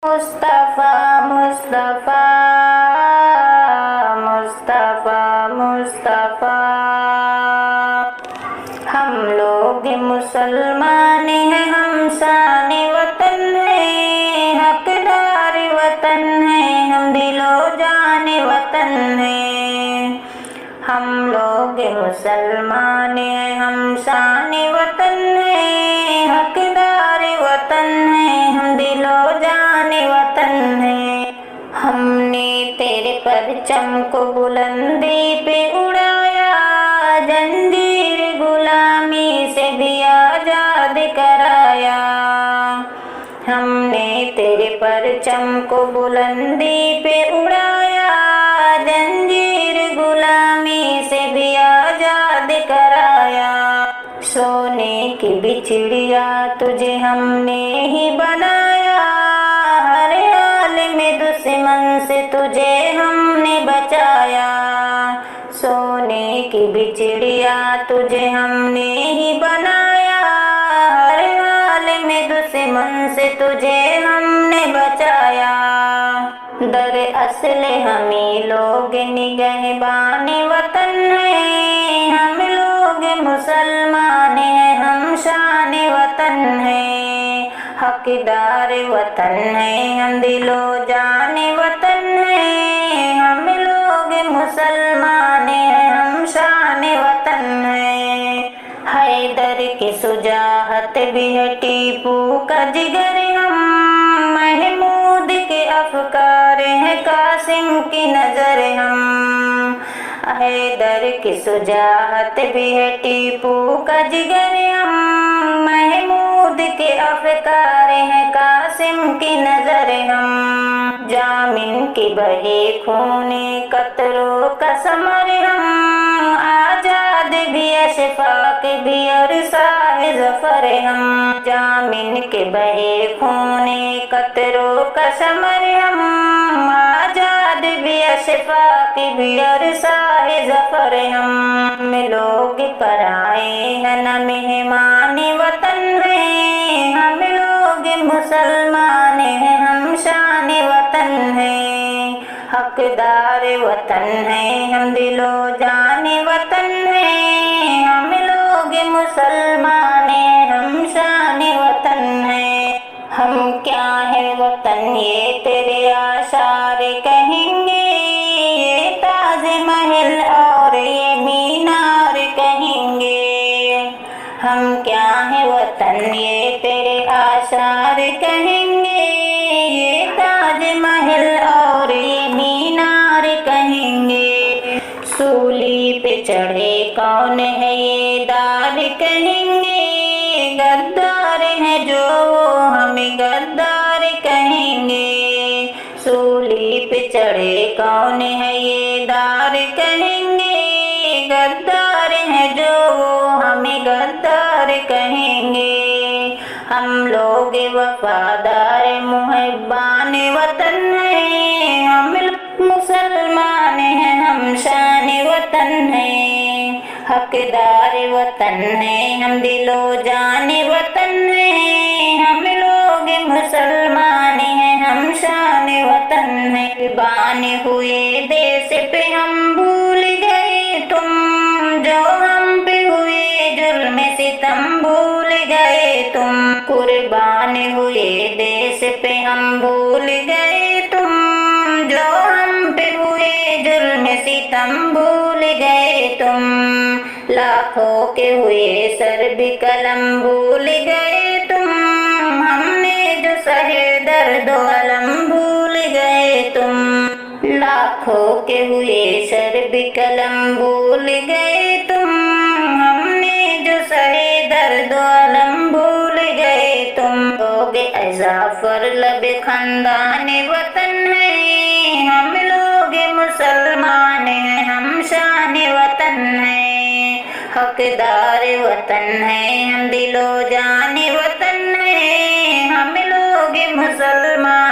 مصطفیٰ مصطفیٰ مصطفیٰ مصطفیٰ، ہم لوگ مسلمان ہیں، ہم شان وطن ہیں، حقدار وطن ہیں، ہم دل و جان وطن ہیں۔ ہم لوگ مسلمان ہیں، ہم شان وطن ہیں، حقدار وطن ہیں، ہم دل و جان وطن ہیں۔ ہم نے تیرے پرچم کو بلندی پہ اڑایا، زنجیر غلامی سے بھی آزاد کرایا۔ ہم نے تیرے پرچم کو بلندی پہ اڑایا، زنجیر غلامی سے بھی آزاد کرایا۔ سونے کی بچڑیا تجھے ہم نے ہی بنایا، ہر حال میں دشمن سے تجھے ہم نے بچایا۔ سونے کی بچڑیا تجھے ہم نے ہی بنایا، ہر حال میں دشمن سے تجھے ہم نے بچایا۔ دراصل ہمیں لوگ نگہبان وطن ہیں، ہم لوگ مسلمان ہیں، ہم شان وطن ہیں، حقدار وطن ہیں، ہم دل و جان وطن ہیں، ہم لوگ مسلمان ہیں، ہم شان وطن ہیں۔ حیدر کی شجاعت بھی ہے ٹیپو کا جگر، ہم محمود کے افکار ہیں قاسم کی نظر، ہم حیدر کی شجاعت بھی ہے ٹیپو کا جگر، ہم محمود کے افکار ہیں قاسم کی نظر، ہم جامن کی بہے خون قطروں کا ثمر، ہم آزاد بھی اشفاق بھی اور شاہ ظفر، ہم جامن کے بہے خون قطروں کا ثمر، ہم آزاد بھی اشفاق بھی اور شاہ ظفر، ہم لوگ پرائے ہیں نہ مہمان وطن ہیں، ہم لوگ مسلمان ہیں، ہم شان وطن ہیں، حقدار وطن ہیں، ہم دل و جان وطن ہیں، ہم لوگ مسلمان ہیں، ہم شان وطن ہیں۔ ہم کیا ہے وطن یہ تیرے آثار کہیں گے، یہ تاج محل اور یہ مینار کہیں گے۔ ہم کیا ہے وطن یہ تیرے آثار کہیں گے، یہ تاج محل اور یہ مینار کہیں گے۔ سولی پہ چڑھے کون ہے یہ دار کہیں گے، غدار ہے جو وہ ہمیں غدار کہیں گے۔ سولی پہ چڑھے کون ہے یہ دار کہیں گے، غدار ہے جو وہ ہمیں غدار کہیں گے۔ ہم لوگ وفادار محبان وطن ہیں، ہم مسلمان ہیں، ہم شان وطن ہیں، حقدار وطن ہیں، ہم دل و جان وطن ہیں، ہم لوگ مسلمان ہیں، ہم شان وطن ہیں۔ قربان ہوئے دیس پہ ہم بھول گئے تم، جو ہم پہ ہوئے ظلم ستم بھول گئے تم، قربان ہوئے دیس پہ ہم بھول گئے تم، جو ہم پہ ہوئے ظلم ستم بھول گئے تم، لاکھوں کے ہوئے سر بھی قلم بھول گئے تم، ہم نے جو سہے درد و علم بھول گئے تم، لاکھوں کے ہوئے سر بھی قلم بھول گئے تم، ہم نے جو سہے درد و علم بھول گئے تم۔ لوگ اظافر لب خاندان وطن ہیں، ہم لوگ مسلمان ہیں، ہم شان وطن ہیں، حقدار وطن ہیں، ہم دل و جان وطن ہیں، ہم لوگ مسلمان